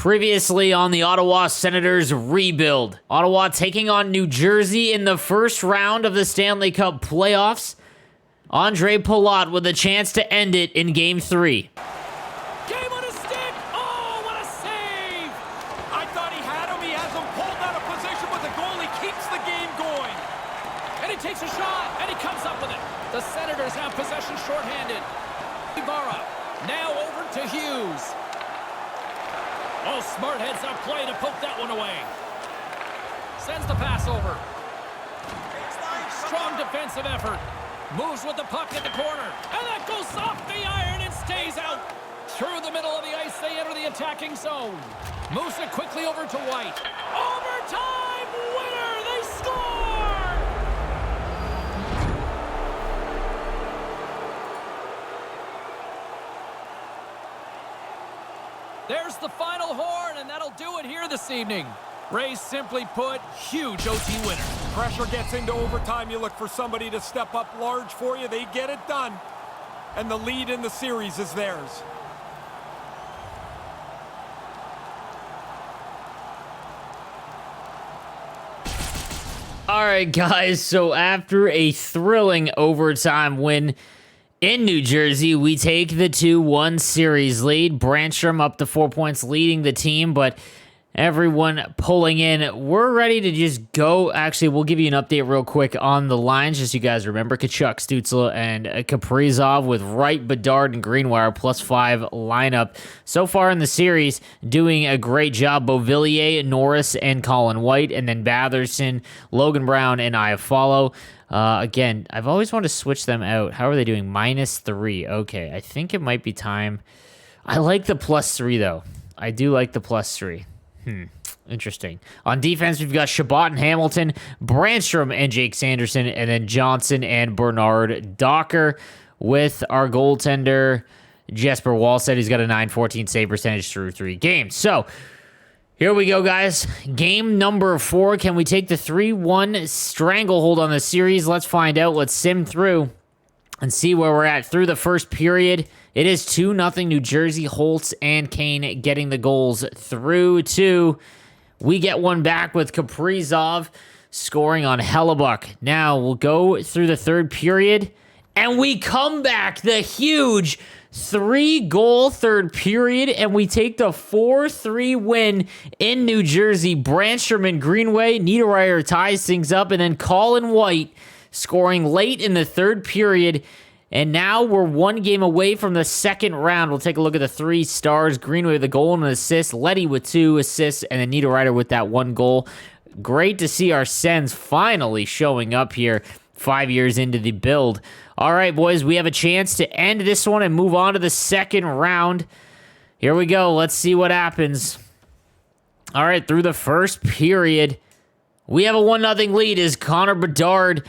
Previously on the Ottawa Senators rebuild. Ottawa taking on New Jersey in the first round of the Stanley Cup playoffs. Andre Palat with a chance to end it in Game 3. Game on a stick! Oh, what a save! I thought he had him. He has him pulled out of position, but the goalie keeps the game going. And he takes a shot, and he comes up with it. The Senators have possession shorthanded. Ibarra now over to Hughes. Oh, smart heads up play to poke that one away. Sends the pass over. Strong defensive effort. Moves with the puck in the corner. And that goes off the iron and stays out. Through the middle of the ice, they enter the attacking zone. Moves it quickly over to White. Overtime winner! They score! There's the final horn, and that'll do it here this evening. Ray, simply put, huge OT winner. Pressure gets into overtime. You look for somebody to step up large for you. They get it done. And the lead in the series is theirs. All right, guys. So after a thrilling overtime win in New Jersey, we take the 2-1 series lead. Brandstrom up to 4 points, leading the team, but everyone pulling in. We're ready to just go. Actually, we'll give you an update real quick on the lines, just so you guys remember. Kachuk, Stützle, and Kaprizov with Wright, Bedard, and Greenwire +5 lineup. So far in the series, doing a great job. Beauvillier, Norris, and Colin White, and then Batherson, Logan Brown, and Iafallo. Again, I've always wanted to switch them out. How are they doing? -3. Okay, I think it might be time. I like the +3, though. I do like the +3. Interesting. On defense, we've got Chabot and Hamilton, Brandstrom and Jake Sanderson, and then Johnson and Bernard Docker with our goaltender, Jesper Wallstedt. He's got a .914 save percentage through 3 games. So, here we go, guys. Game number 4. Can we take the 3-1 stranglehold on the series? Let's find out. Let's sim through and see where we're at through the first period. It is 2-0 New Jersey. Holtz and Kane getting the goals through 2. We get one back with Kaprizov scoring on Hellebuck. Now we'll go through the third period, and we come back. The huge 3-goal third period, and we take the 4-3 win in New Jersey. Brandstrom and Greenway. Niederreiter ties things up, and then Colin White scoring late in the third period. And now we're one game away from the second round. We'll take a look at the 3 stars. Greenway with a goal and an assist. Leddy with 2 assists. And then Niederreiter with that 1 goal. Great to see our Sens finally showing up here 5 years into the build. All right, boys, we have a chance to end this one and move on to the second round. Here we go. Let's see what happens. All right, through the first period, we have a 1-0 lead as Connor Bedard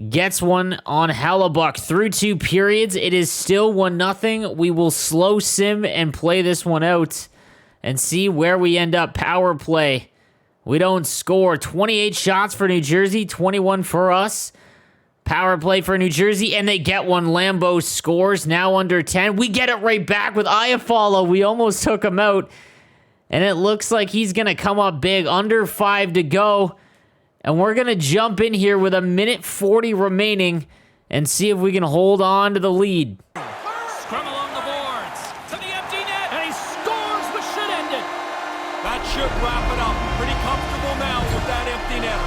gets one on Hellebuck. Through 2 periods, it is still 1-0. We will slow sim and play this one out and see where we end up. Power play. We don't score. 28 shots for New Jersey, 21 for us. Power play for New Jersey, and they get one. Lambeau scores, now under 10. We get it right back with Iafallo. We almost took him out, and it looks like he's going to come up big. Under 5 to go. And we're going to jump in here with 1:40 remaining and see if we can hold on to the lead. Scrum along the boards. To the empty net. And he scores, which should end it. That should wrap it up. Pretty comfortable now with that empty net.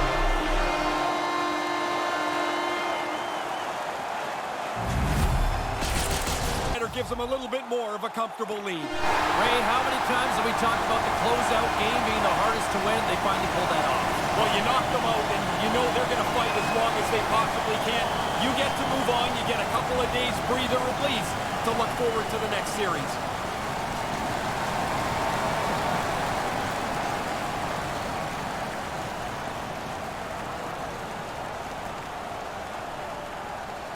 Gives them a little bit more of a comfortable lead. Ray, how many times have we talked about the closeout game being the hardest to win? They finally pulled that off. Well, you knock them out, and you know they're going to fight as long as they possibly can. You get to move on. You get a couple of days breather at least to look forward to the next series.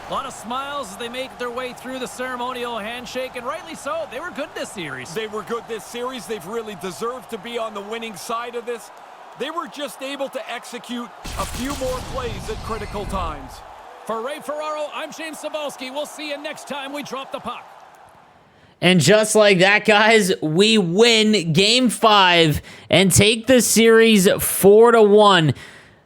A lot of smiles as they make their way through the ceremonial handshake, and rightly so. They were good this series. They were good this series. They've really deserved to be on the winning side of this. They were just able to execute a few more plays at critical times. For Ray Ferraro, I'm Shane Cybulski. We'll see you next time we drop the puck. And just like that, guys, we win Game 5 and take the series 4-1.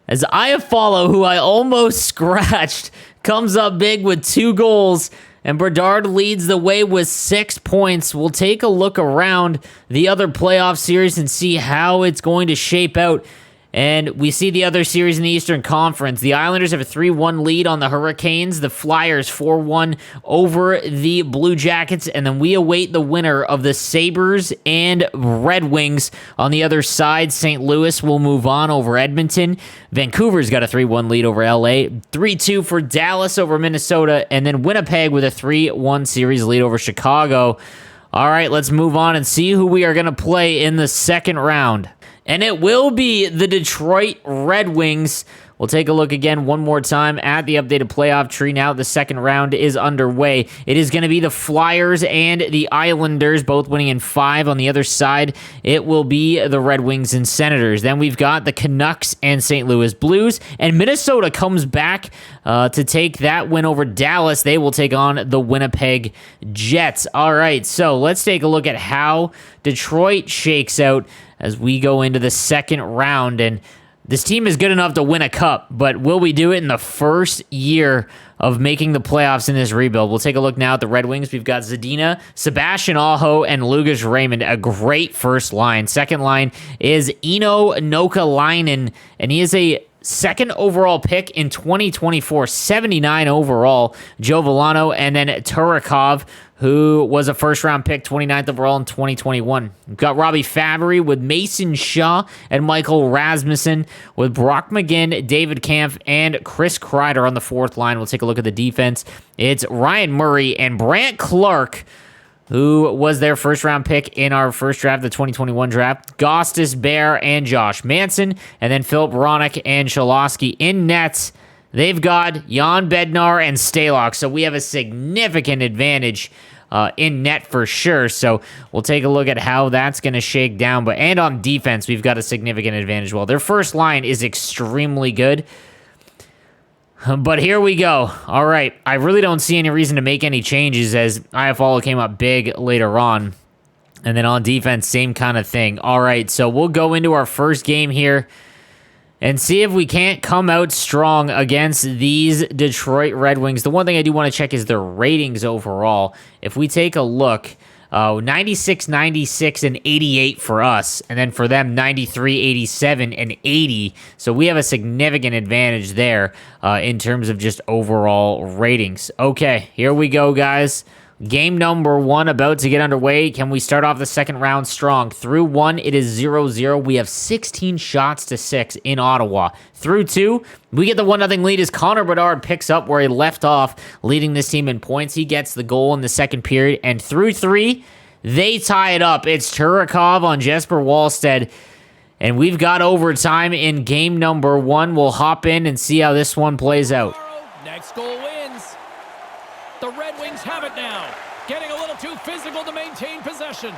As Iafallo, who I almost scratched, comes up big with 2 goals. And Bedard leads the way with 6 points. We'll take a look around the other playoff series and see how it's going to shape out. And we see the other series in the Eastern Conference. The Islanders have a 3-1 lead on the Hurricanes. The Flyers 4-1 over the Blue Jackets. And then we await the winner of the Sabres and Red Wings. On the other side, St. Louis will move on over Edmonton. Vancouver's got a 3-1 lead over LA. 3-2 for Dallas over Minnesota. And then Winnipeg with a 3-1 series lead over Chicago. All right, let's move on and see who we are going to play in the second round. And it will be the Detroit Red Wings. We'll take a look again one more time at the updated playoff tree now. The second round is underway. It is going to be the Flyers and the Islanders, both winning in 5. On the other side, it will be the Red Wings and Senators. Then we've got the Canucks and St. Louis Blues. And Minnesota comes back to take that win over Dallas. They will take on the Winnipeg Jets. All right, so let's take a look at how Detroit shakes out as we go into the second round. And this team is good enough to win a cup, but will we do it in the first year of making the playoffs in this rebuild? We'll take a look now at the Red Wings. We've got Zadina, Sebastian Aho, and Lucas Raymond. A great first line. Second line is Eno Nokalainen, and he is a second overall pick in 2024, 79 overall. Joe Villano, and then Turakov, who was a first-round pick, 29th overall in 2021. We've got Robbie Fabry with Mason Shaw and Michael Rasmussen with Brock McGinn, David Kampf, and Chris Kreider on the fourth line. We'll take a look at the defense. It's Ryan Murray and Brant Clark, who was their first-round pick in our first draft, the 2021 draft. Gostis Bear and Josh Manson, and then Philip Ronick and Cholowski in nets. They've got Jan Bednar and Stalock, so we have a significant advantage in net for sure. So we'll take a look at how that's going to shake down. And on defense, we've got a significant advantage. Well, their first line is extremely good. But here we go. All right, I really don't see any reason to make any changes as Iafallo came up big later on. And then on defense, same kind of thing. All right, so we'll go into our first game here and see if we can't come out strong against these Detroit Red Wings. The one thing I do want to check is their ratings overall. If we take a look, 96, 96, and 88 for us. And then for them, 93, 87, and 80. So we have a significant advantage there in terms of just overall ratings. Okay, here we go, guys. Game number 1 about to get underway. Can we start off the second round strong? Through 1, it is 0-0. We have 16 shots to 6 in Ottawa. Through 2, we get the 1-0 lead as Connor Bedard picks up where he left off, leading this team in points. He gets the goal in the second period. And through 3, they tie it up. It's Turakov on Jesper Wallstedt. And we've got overtime in game number 1. We'll hop in and see how this one plays out. Next goal wins. The Red Wings have it now. Getting a little too physical to maintain possession.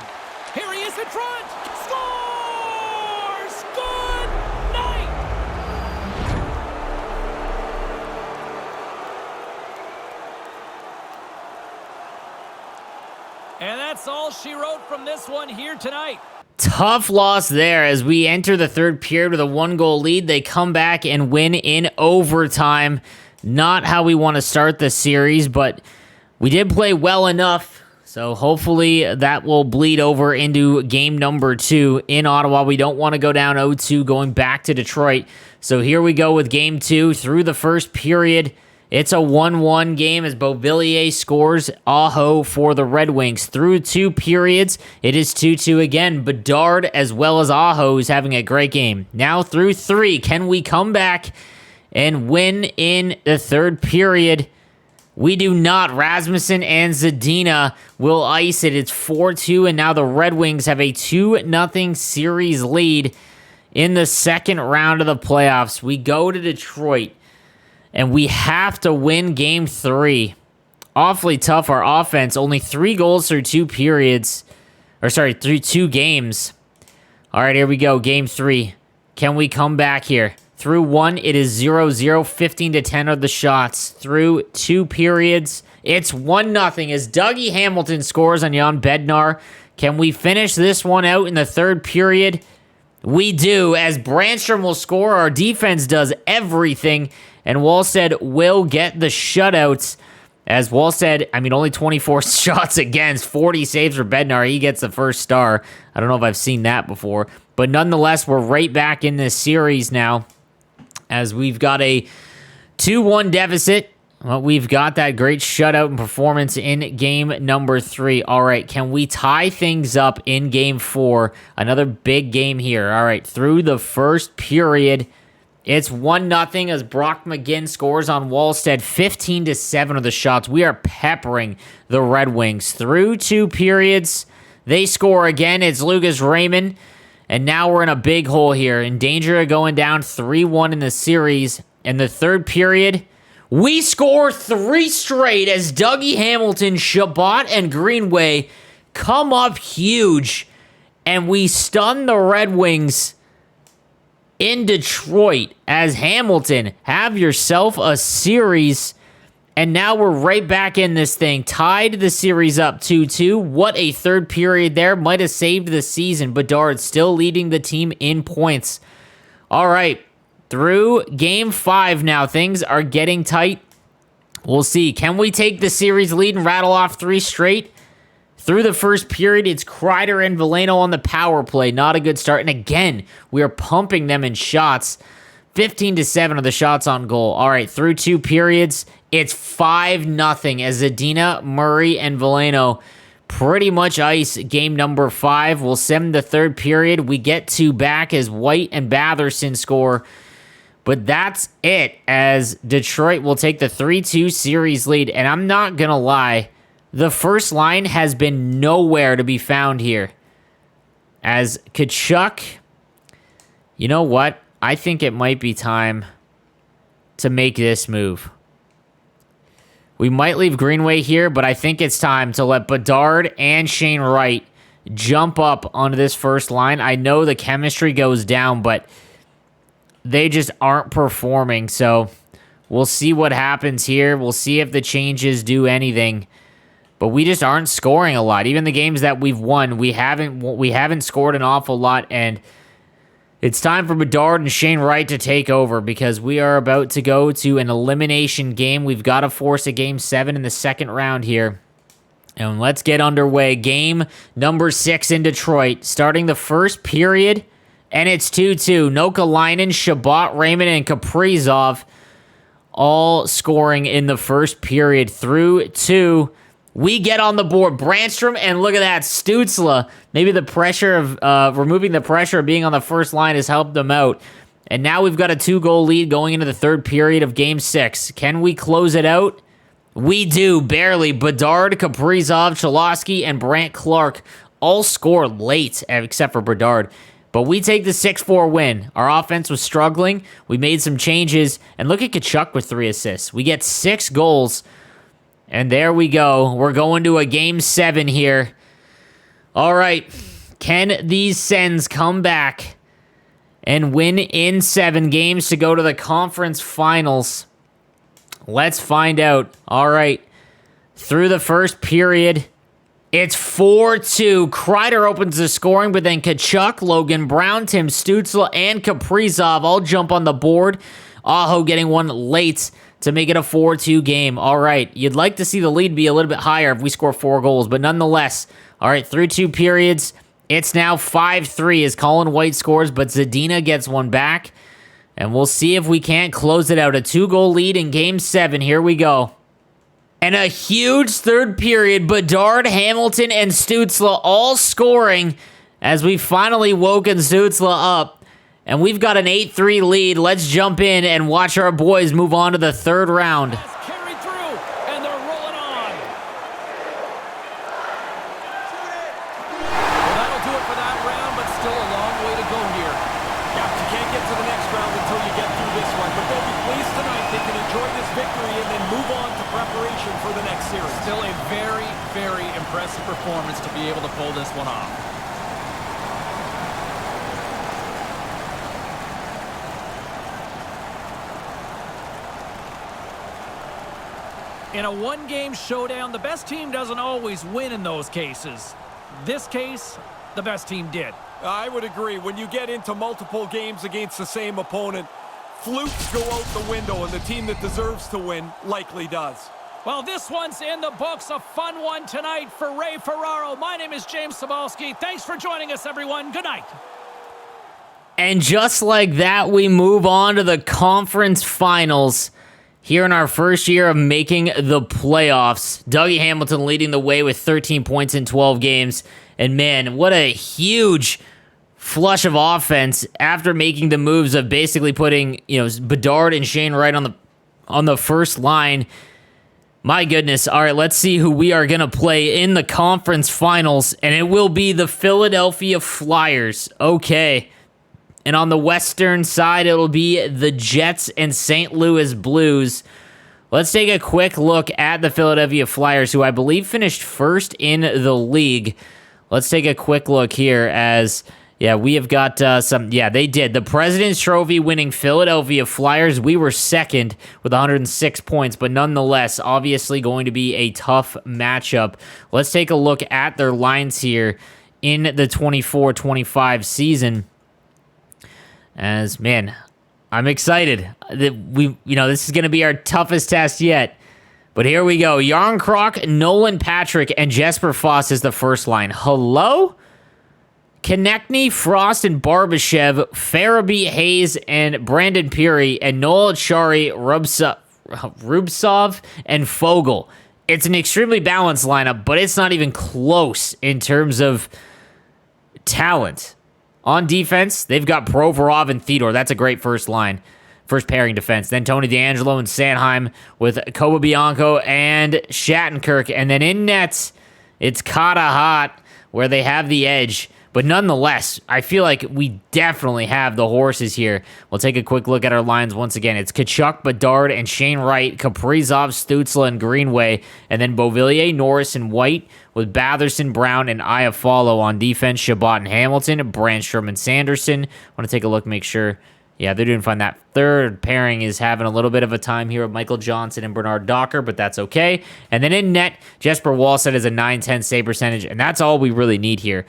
Here he is in front. Scores! Good night! And that's all she wrote from this one here tonight. Tough loss there as we enter the third period with a 1-goal lead. They come back and win in overtime. Not how we want to start the series, but we did play well enough. So hopefully that will bleed over into game number 2 in Ottawa. We don't want to go down 0-2 going back to Detroit. So here we go with game 2 through the first period. It's a 1-1 game as Beauvillier scores Aho for the Red Wings. Through 2 periods, it is 2-2 again. Bedard as well as Aho is having a great game. Now through 3, can we come back and win in the third period? We do not. Rasmussen and Zadina will ice it. It's 4-2, and now the Red Wings have a 2-0 series lead in the second round of the playoffs. We go to Detroit, and we have to win game 3. Awfully tough, our offense. Only 3 goals through 2 periods. Through 2 games. All right, here we go. Game 3. Can we come back here? Through 1, it is 0-0. 15-10 are the shots. Through 2 periods, It's 1-0 as Dougie Hamilton scores on Jan Bednar. Can we finish this one out in the third period? We do, as Brandstrom will score. Our defense does everything, and Wallstead will get the shutouts. As Wallstead, only 24 shots against, 40 saves for Bednar. He gets the first star. I don't know if I've seen that before. But nonetheless, we're right back in this series now, as we've got a 2-1 deficit. Well, we've got that great shutout and performance in game number 3. All right, can we tie things up in game 4? Another big game here. All right, through the first period, it's 1-0 as Brock McGinn scores on Wallstead. 15-7 of the shots. We are peppering the Red Wings. Through 2 periods, they score again. It's Lucas Raymond. And now we're in a big hole here. In danger of going down 3-1 in the series. In the third period, we score 3 straight as Dougie Hamilton, Shabbat, and Greenway come up huge. And we stun the Red Wings in Detroit as Hamilton. Have yourself a series. And now we're right back in this thing. Tied the series up 2-2. What a third period there. Might have saved the season. Bedard still leading the team in points. All right. Through game 5 now. Things are getting tight. We'll see. Can we take the series lead and rattle off 3 straight? Through the first period, it's Kreider and Veleno on the power play. Not a good start. And again, we are pumping them in shots. 15-7 of the shots on goal. All right, through 2 periods, it's 5-0 as Zadina, Murray, and Veleno pretty much ice game number 5. We'll send the third period. We get 2 back as White and Batherson score. But that's it, as Detroit will take the 3-2 series lead. And I'm not going to lie, the first line has been nowhere to be found here. As Tkachuk, you know what? I think it might be time to make this move. We might leave Greenway here, but I think it's time to let Bedard and Shane Wright jump up onto this first line. I know the chemistry goes down, but they just aren't performing. So we'll see what happens here. We'll see if the changes do anything. But we just aren't scoring a lot. Even the games that we've won, we haven't scored an awful lot. And it's time for Bedard and Shane Wright to take over, because we are about to go to an elimination game. We've got to force a game 7 in the second round here. And let's get underway. Game number 6 in Detroit. Starting the first period, and it's 2-2. Nokalainen, Shabbat, Raymond, and Kaprizov all scoring in the first period. Through 2, we get on the board. Brandstrom, and look at that, Stützle. Maybe the pressure of removing the pressure of being on the first line has helped them out. And now we've got a 2-goal lead going into the third period of Game 6. Can we close it out? We do, barely. Bedard, Kaprizov, Cholowski, and Brant Clark all scored late, except for Bedard. But we take the 6-4 win. Our offense was struggling. We made some changes. And look at Tkachuk with 3 assists. We get 6 goals. And there we go. We're going to a Game 7 here. All right. Can these Sens come back and win in 7 games to go to the conference finals? Let's find out. All right. Through the first period, it's 4-2. Kreider opens the scoring, but then Tkachuk, Logan Brown, Tim Stützle, and Kaprizov all jump on the board. Aho getting one late to make it a 4-2 game. All right, you'd like to see the lead be a little bit higher if we score 4 goals, but nonetheless, all right, through 2 periods, it's now 5-3 as Colin White scores, but Zadina gets one back, and we'll see if we can't close it out. A 2-goal lead in Game 7. Here we go. And a huge third period. Bedard, Hamilton, and Stützle all scoring as we finally woken Stützle up. And we've got an 8-3 lead. Let's jump in and watch our boys move on to the third round. Carried through, and they're rolling on. Well, that'll do it for that round, but still a long way to go here. Yeah, you can't get to the next round until you get through this one, but they'll be pleased tonight. They can enjoy this victory and then move on to preparation for the next series. Still a very, very impressive performance to be able to pull this one off. In a one-game showdown, the best team doesn't always win in those cases. This case, the best team did. I would agree. When you get into multiple games against the same opponent, flukes go out the window, and the team that deserves to win likely does. Well, this one's in the books. A fun one tonight for Ray Ferraro. My name is James Cybulski. Thanks for joining us, everyone. Good night. And just like that, we move on to the conference finals. Here in our first year of making the playoffs, Dougie Hamilton leading the way with 13 points in 12 games. And man, what a huge flush of offense after making the moves of basically putting, Bedard and Shane Wright on the first line. My goodness. All right, let's see who we are going to play in the conference finals. And it will be the Philadelphia Flyers. Okay. And on the western side, it'll be the Jets and St. Louis Blues. Let's take a quick look at the Philadelphia Flyers, who I believe finished first in the league. Let's take a quick look here as, we have got they did. The President's Trophy winning Philadelphia Flyers, we were second with 106 points, but nonetheless, obviously going to be a tough matchup. Let's take a look at their lines here in the 24-25 season. As, man, I'm excited that this is going to be our toughest test yet. But here we go. Yarncroc, Nolan Patrick, and Jesper Foss is the first line. Hello? Konechny, Frost, and Barbashev, Farabee, Hayes, and Brandon Peary, and Noel Achari, Rubtsov, and Fogle. It's an extremely balanced lineup, but it's not even close in terms of talent. On defense, they've got Provorov and Theodore. That's a great first pairing defense. Then Tony DeAngelo and Sanheim with Kobabianco and Shattenkirk. And then in nets, it's Kata Hot, where they have the edge. But nonetheless, I feel like we definitely have the horses here. We'll take a quick look at our lines once again. It's Tkachuk, Bedard, and Shane Wright, Kaprizov, Stützle, and Greenway, and then Beauvillier, Norris, and White with Batherson, Brown, and Iafallo on defense. Shabbat and Hamilton, Brandstrom, and Sanderson. Want to take a look, make sure. Yeah, they're doing fine. That third pairing is having a little bit of a time here with Michael Johnson and Bernard Docker, but that's okay. And then in net, Jesper Wallstedt is a .910 save percentage, and that's all we really need here,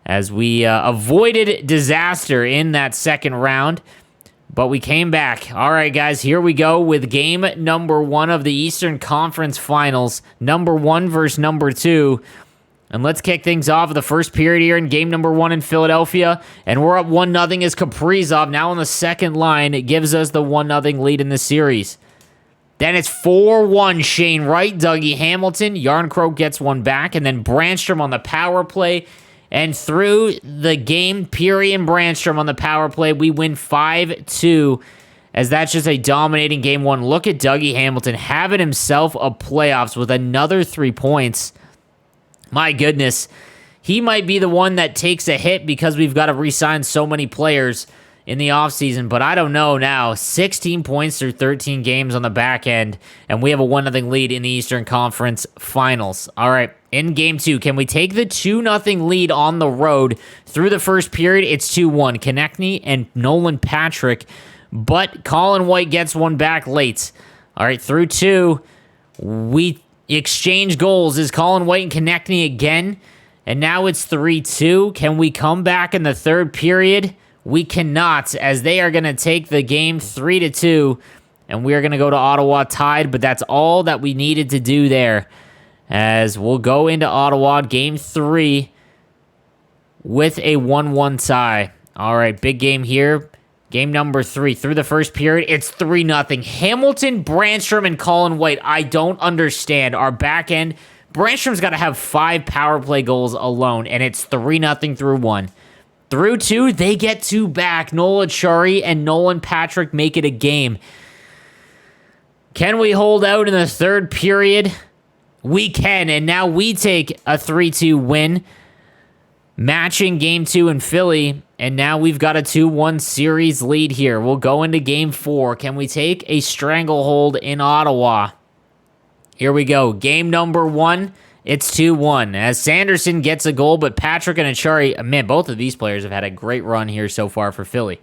as we avoided disaster in that second round, but we came back. All right, guys, here we go with game number 1 of the Eastern Conference Finals, number 1 versus number 2. And let's kick things off with the first period here in game number 1 in Philadelphia, and we're up 1-0 as Kaprizov, now on the second line. It gives us the 1-0 lead in the series. Then it's 4-1 Shane Wright, Dougie Hamilton. Yarncroc gets one back, and then Brandstrom on the power play. And through the game, Peary and Brandstrom on the power play, we win 5-2, as that's just a dominating game 1. Look at Dougie Hamilton having himself a playoffs with another 3 points. My goodness, he might be the one that takes a hit because we've got to re-sign so many players in the offseason, but I don't know now. 16 points through 13 games on the back end, and we have a 1-0 lead in the Eastern Conference Finals. All right, in Game 2, can we take the 2-0 lead on the road? Through the first period, it's 2-1. Konechny and Nolan Patrick, but Colin White gets one back late. All right, through 2, we exchange goals. Is Colin White and Konechny again, and now it's 3-2. Can we come back in the third period? We cannot, as they are going to take the game 3-2, and we are going to go to Ottawa tied, but that's all that we needed to do there, as we'll go into Ottawa Game 3 with a 1-1 tie. All right, big game here. Game number 3. Through the first period, it's 3-0. Hamilton, Brandstrom, and Colin White. I don't understand. Our back end, Brandstrom's got to have 5 power play goals alone, and it's 3-0 through 1. Through 2, they get 2 back. Noel Achari and Nolan Patrick make it a game. Can we hold out in the third period? We can, and now we take a 3-2 win, matching Game 2 in Philly, and now we've got a 2-1 series lead here. We'll go into Game 4. Can we take a stranglehold in Ottawa? Here we go. Game number 1. It's 2-1 as Sanderson gets a goal, but Patrick and Achari, man, both of these players have had a great run here so far for Philly.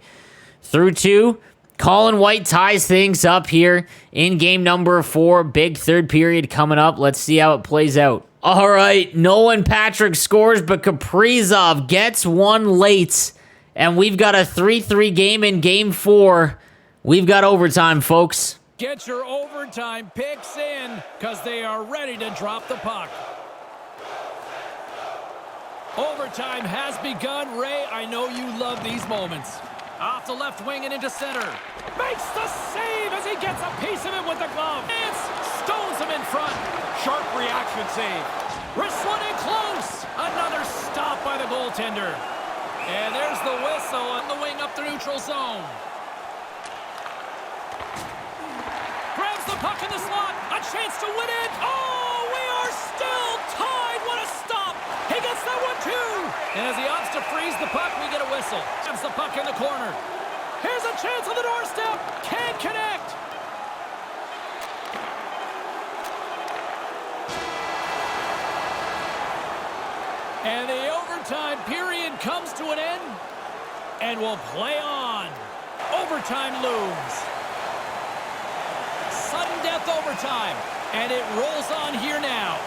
Through 2, Colin White ties things up here in game number 4. Big third period coming up. Let's see how it plays out. All right, Nolan Patrick scores, but Kaprizov gets one late. And we've got a 3-3 game in game 4. We've got overtime, folks. Get your overtime picks in, because they are ready to drop the puck. Overtime has begun. Ray, I know you love these moments. Off the left wing and into center. Makes the save as he gets a piece of it with the glove. It's stones him in front. Sharp reaction save. Wrist one in close. Another stop by the goaltender. And there's the whistle on the wing up the neutral zone. Grabs the puck in the slot. A chance to win it. Oh, we are still tied. What a stop. He gets that one too. And as he opts to freeze the puck, we get a whistle. Grabs the puck in the corner. Here's a chance on the doorstep. Can't connect. And the overtime period comes to an end. And we'll play on. Overtime looms. Sudden death overtime. And it rolls on here now.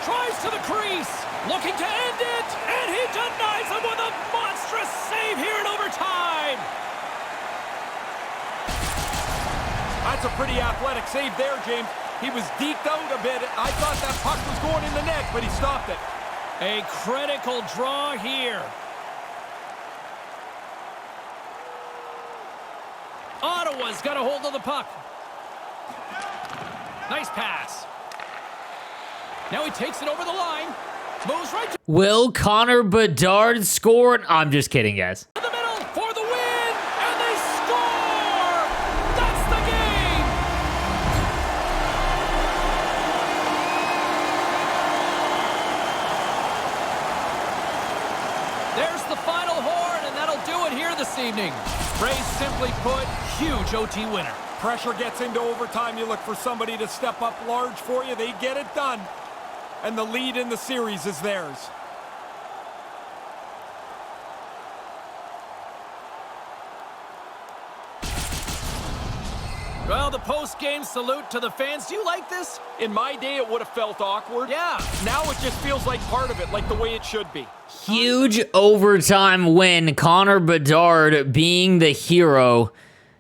Tries to the crease. Looking to end it. And he denies him with a monstrous save here in overtime. That's a pretty athletic save there, James. He was deked out a bit. I thought that puck was going in the net, but he stopped it. A critical draw here. Ottawa's got a hold of the puck. Nice pass. Now he takes it over the line. Moves right to Will Connor Bedard score? I'm just kidding, guys. the middle for the win. And they score. That's the game. There's the final horn, and that'll do it here this evening. Ray, simply put, huge OT winner. Pressure gets into overtime. You look for somebody to step up large for you. They get it done. And the lead in the series is theirs. Well, the post-game salute to the fans. Do you like this? In my day, it would have felt awkward. Yeah. Now it just feels like part of it, like the way it should be. Huge overtime win. Connor Bedard being the hero.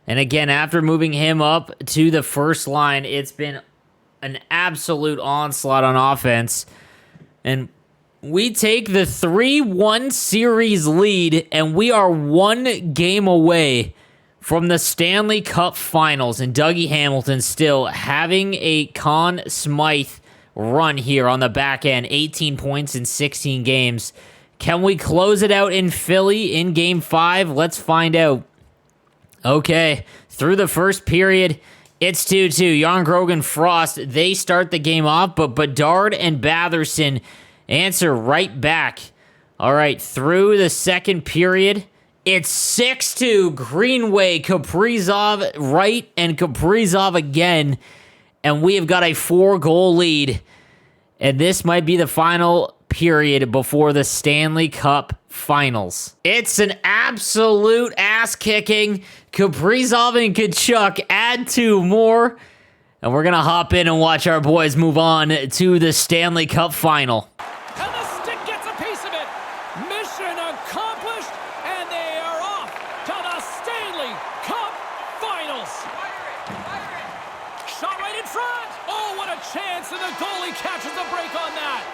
And again, after moving him up to the first line, it's been an absolute onslaught on offense. And we take the 3-1 series lead, and we are one game away from the Stanley Cup Finals. And Dougie Hamilton still having a Conn Smythe run here on the back end. 18 points in 16 games. Can we close it out in Philly in Game 5? Let's find out. Okay, through the first period, it's 2-2. Jan Grogan Frost, they start the game off, but Bedard and Batherson answer right back. All right, through the second period, it's 6-2. Greenway, Kaprizov right, and Kaprizov again. And we have got a 4-goal lead. And this might be the final period before the Stanley Cup Finals. It's an absolute ass-kicking. Kaprizov and Kachuk add 2 more. And we're going to hop in and watch our boys move on to the Stanley Cup Final. And the stick gets a piece of it. Mission accomplished, and they are off to the Stanley Cup Finals. Shot right in front. Oh, what a chance, and the goalie catches a break on that.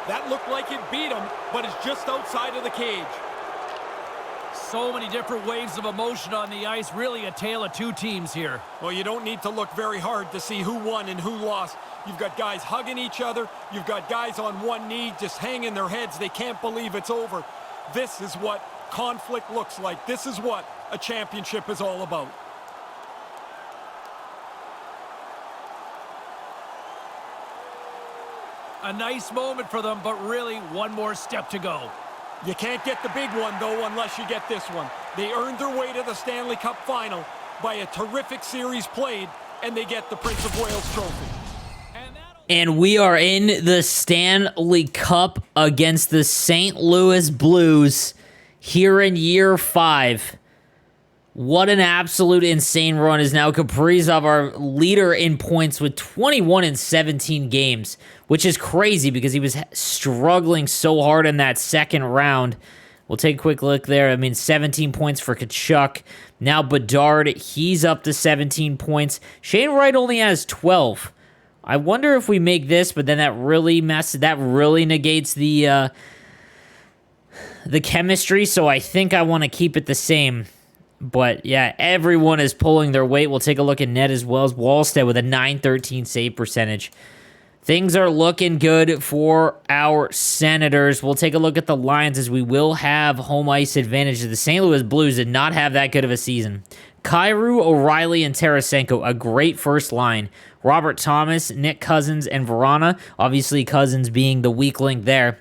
That looked like it beat him, but it's just outside of the cage. So many different waves of emotion on the ice. Really a tale of two teams here. Well, you don't need to look very hard to see who won and who lost. You've got guys hugging each other. You've got guys on one knee just hanging their heads. They can't believe it's over. This is what conflict looks like. This is what a championship is all about. A nice moment for them, but really one more step to go. You can't get the big one, though, unless you get this one. They earned their way to the Stanley Cup Final by a terrific series played, and they get the Prince of Wales trophy. And we are in the Stanley Cup against the St. Louis Blues here in year 5. What an absolute insane run is now Kaprizov, our leader in points with 21 in 17 games, which is crazy because he was struggling so hard in that second round. We'll take a quick look there. I mean, 17 points for Tkachuk. Now Bedard, he's up to 17 points. Shane Wright only has 12. I wonder if we make this, but then that really negates the chemistry, so I think I want to keep it the same. But yeah, everyone is pulling their weight. We'll take a look at net as well as Wallstead with a .913 save percentage. Things are looking good for our Senators. We'll take a look at the lines as we will have home ice advantage. The St. Louis Blues did not have that good of a season. Kyrou, O'Reilly, and Tarasenko, a great first line. Robert Thomas, Nick Cousins, and Verana. Obviously, Cousins being the weak link there.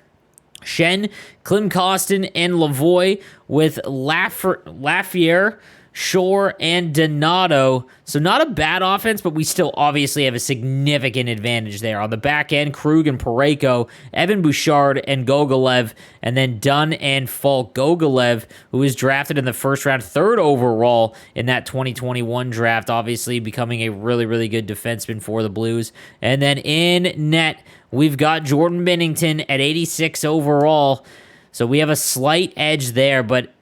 Shen, Klim Kostin, and Lavoie with Lafayette, Shore, and Donato. So not a bad offense, but we still obviously have a significant advantage there. On the back end, Krug and Parayko, Evan Bouchard, and Gogolev, and then Dunn and Falk. Gogolev, who was drafted in the first round, 3rd overall in that 2021 draft, obviously becoming a really, really good defenseman for the Blues. And then in net, we've got Jordan Binnington at 86 overall. So we have a slight edge there, but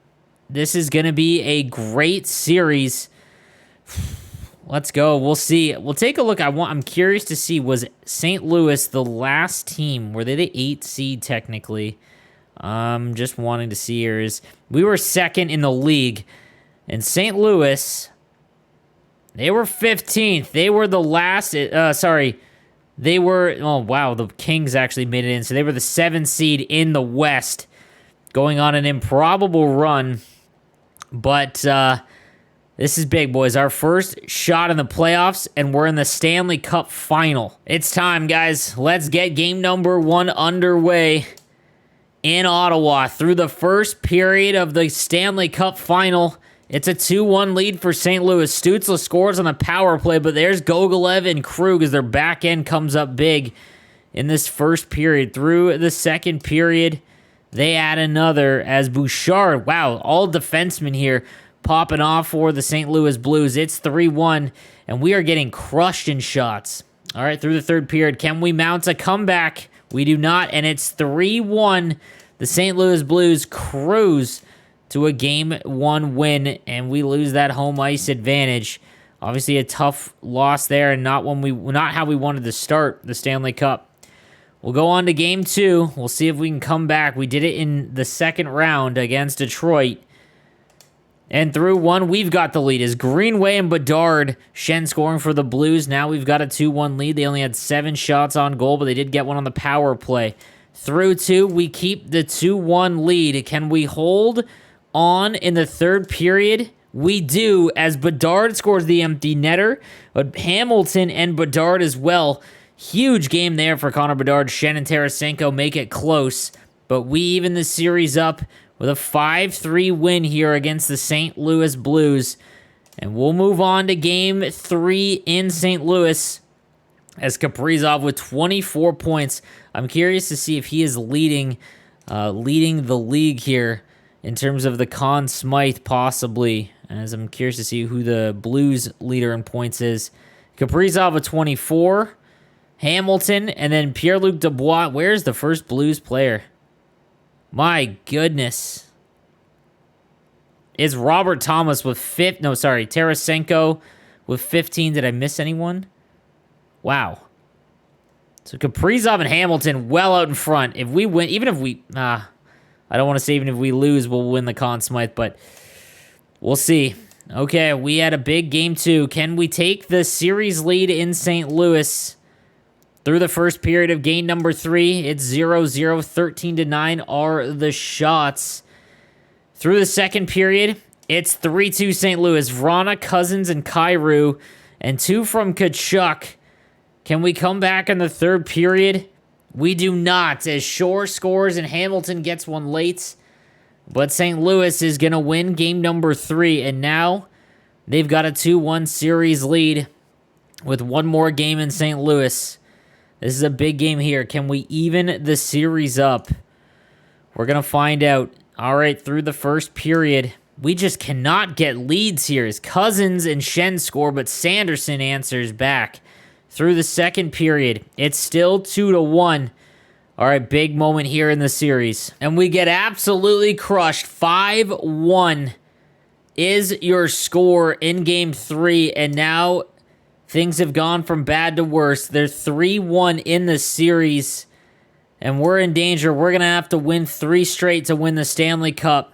this is going to be a great series. Let's go. We'll see. We'll take a look. I'm curious to see, was St. Louis the last team? Were they the 8th seed technically? Just wanting to see here is we were 2nd in the league, and St. Louis, they were 15th. They were the last. They were, oh wow, the Kings actually made it in. So they were the 7th seed in the West, going on an improbable run. But this is big, boys. Our first shot in the playoffs, and we're in the Stanley Cup Final. It's time, guys. Let's get game number 1 underway in Ottawa. Through the first period of the Stanley Cup Final, it's a 2-1 lead for St. Louis. Stützle scores on a power play, but there's Gogolev and Krug as their back end comes up big in this first period. Through the second period, they add another as Bouchard, wow, all defensemen here popping off for the St. Louis Blues. It's 3-1, and we are getting crushed in shots. All right, through the third period, can we mount a comeback? We do not, and it's 3-1. The St. Louis Blues cruise to a Game 1 win, and we lose that home ice advantage. Obviously, a tough loss there, and not how we wanted to start the Stanley Cup. We'll go on to Game 2. We'll see if we can come back. We did it in the second round against Detroit. And through one, we've got the lead. Is Greenway and Bedard, Shen scoring for the Blues. Now we've got a 2-1 lead. They only had 7 shots on goal, but they did get one on the power play. Through 2, we keep the 2-1 lead. Can we hold on in the third period? We do, as Bedard scores the empty netter, but Hamilton and Bedard as well. Huge game there for Connor Bedard. Shen and Tarasenko make it close, but we even the series up with a 5-3 win here against the St. Louis Blues. And we'll move on to Game 3 in St. Louis as Kaprizov with 24 points. I'm curious to see if he is leading the league here in terms of the Conn Smythe, possibly, as I'm curious to see who the Blues leader in points is. Kaprizov with 24. Hamilton, and then Pierre-Luc Dubois. Where's the first Blues player? My goodness. It's Robert Thomas with Tarasenko with 15. Did I miss anyone? Wow. So Kaprizov and Hamilton well out in front. If we win, I don't want to say even if we lose, we'll win the Conn Smythe, but we'll see. Okay, we had a big Game 2. Can we take the series lead in St. Louis? Through the first period of game number 3, it's 0-0, 13-9 are the shots. Through the second period, it's 3-2 St. Louis. Vrana, Cousins, and Kyrou, and 2 from Tkachuk. Can we come back in the third period? We do not, as Shore scores and Hamilton gets one late. But St. Louis is going to win game number 3, and now they've got a 2-1 series lead with one more game in St. Louis. This is a big game here. Can we even the series up? We're going to find out. All right, through the first period, We just cannot get leads here as Cousins and Shen score, but Sanderson answers back through the second period. It's still 2-1. All right, big moment here in the series. And we get absolutely crushed. 5-1 is your score in Game 3. And now things have gone from bad to worse. They're 3-1 in the series. And we're in danger. We're going to have to win 3 straight to win the Stanley Cup.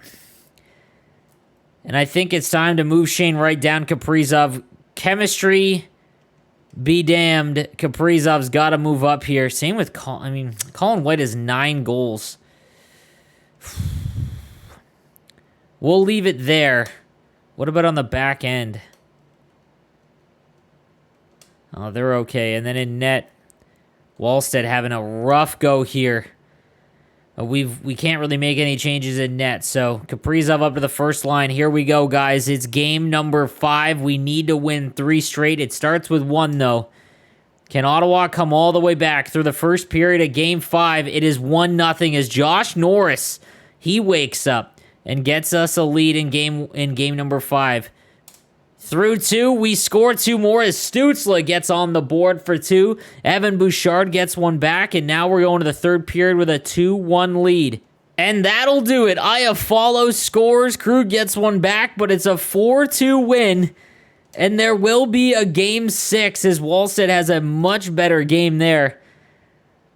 And I think it's time to move Shane Wright down Kaprizov. Chemistry be damned. Kaprizov's got to move up here. Same with Colin White has 9 goals. We'll leave it there. What about on the back end? Oh, they're okay. And then in net, Wallstead having a rough go here. We can't really make any changes in net, so Kaprizov up to the first line. Here we go, guys. It's game number 5. We need to win 3 straight. It starts with 1, though. Can Ottawa come all the way back through the first period of game 5? It is 1-0 as Josh Norris, he wakes up and gets us a lead in game number 5. Through 2, we score 2 more as Stützle gets on the board for 2. Evan Bouchard gets 1 back, and now we're going to the third period with a 2-1 lead. And that'll do it. Iafallo scores. Krug gets 1 back, but it's a 4-2 win. And there will be a game 6 as Wallstead has a much better game there.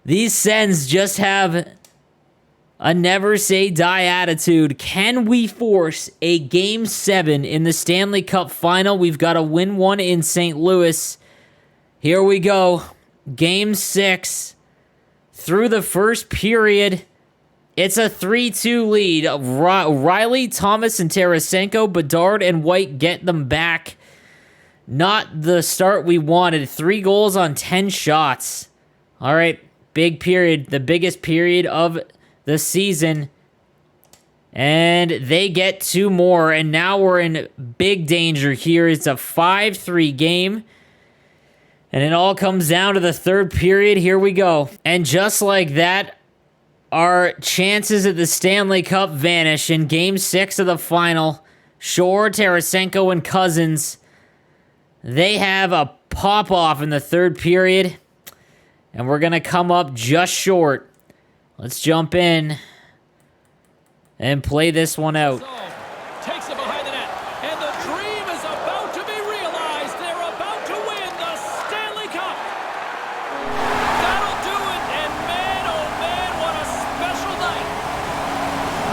These Sens just have a never-say-die attitude. Can we force a Game 7 in the Stanley Cup Final? We've got to win 1 in St. Louis. Here we go. Game 6. Through the first period, it's a 3-2 lead. Riley, Thomas, and Tarasenko, Bedard, and White get them back. Not the start we wanted. 3 goals on 10 shots. All right, big period. The biggest period of the season, and they get 2 more, and now we're in big danger here. It's a 5-3 game, and it all comes down to the third period. Here we go. And just like that, our chances at the Stanley Cup vanish in game 6 of the final. Shore, Tarasenko, and Cousins, they have a pop-off in the third period, and we're going to come up just short. Let's jump in and play this one out. Takes it behind the net, and the dream is about to be realized. They're about to win the Stanley Cup. That'll do it, and man, oh man, what a special night.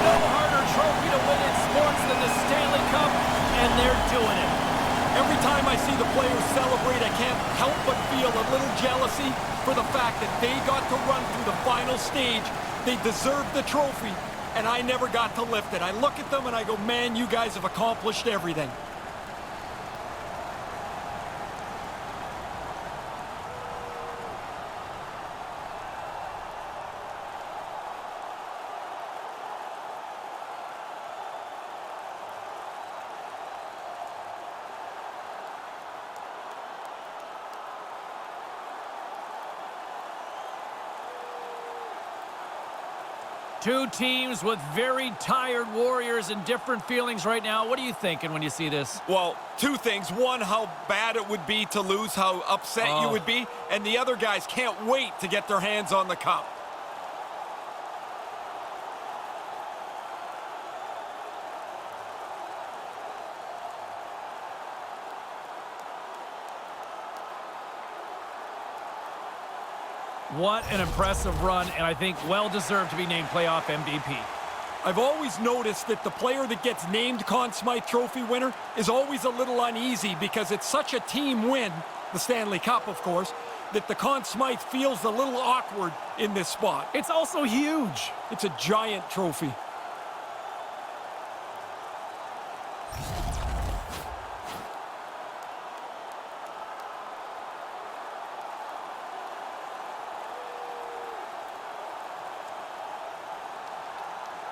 No harder trophy to win in sports than the Stanley Cup, and they're doing it. Every time I see the players celebrate, I can't help but feel a little jealousy for the fact that they got to run through the final stage. They deserved the trophy, and I never got to lift it. I look at them and I go, man, you guys have accomplished everything. Two teams with very tired Warriors and different feelings right now. What are you thinking when you see this? Well, 2 things. One, how bad it would be to lose, how upset you would be. And the other guys can't wait to get their hands on the cup. What an impressive run, and I think well-deserved to be named playoff MVP. I've always noticed that the player that gets named Conn Smythe Trophy winner is always a little uneasy because it's such a team win, the Stanley Cup, of course, that the Conn Smythe feels a little awkward in this spot. It's also huge. It's a giant trophy.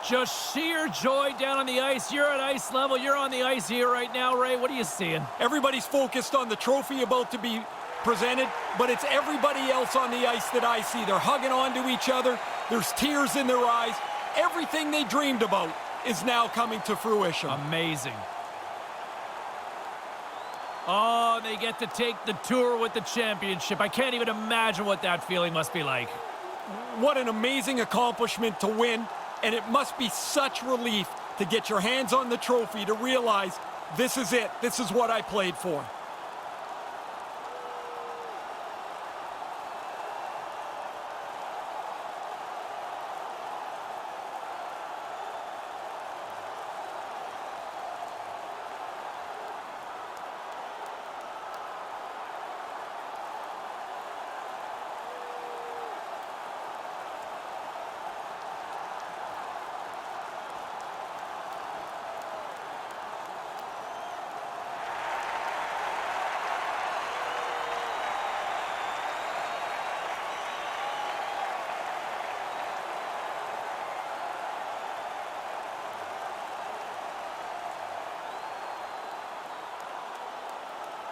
Just sheer joy down on the ice. You're at ice level. You're on the ice here right now, Ray. What are you seeing? Everybody's focused on the trophy about to be presented, but it's everybody else on the ice that I see. They're hugging on to each other. There's tears in their eyes. Everything they dreamed about is now coming to fruition. Amazing. Oh, they get to take the tour with the championship. I can't even imagine what that feeling must be like. What an amazing accomplishment to win, and it must be such relief to get your hands on the trophy, to realize this is it. This is what I played for.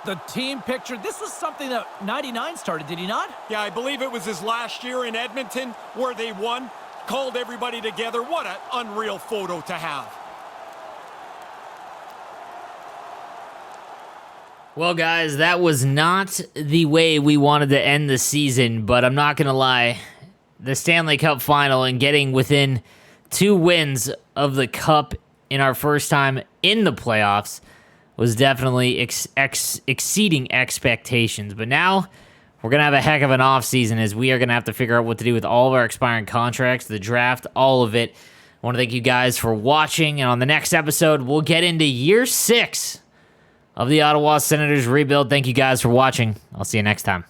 The team picture, this was something that 99 started, did he not? Yeah, I believe it was his last year in Edmonton where they won, called everybody together. What an unreal photo to have. Well, guys, that was not the way we wanted to end the season, but I'm not going to lie. The Stanley Cup Final and getting within 2 wins of the Cup in our first time in the playoffs was definitely exceeding expectations. But now we're going to have a heck of an offseason as we are going to have to figure out what to do with all of our expiring contracts, the draft, all of it. I want to thank you guys for watching, and on the next episode, we'll get into year 6 of the Ottawa Senators rebuild. Thank you guys for watching. I'll see you next time.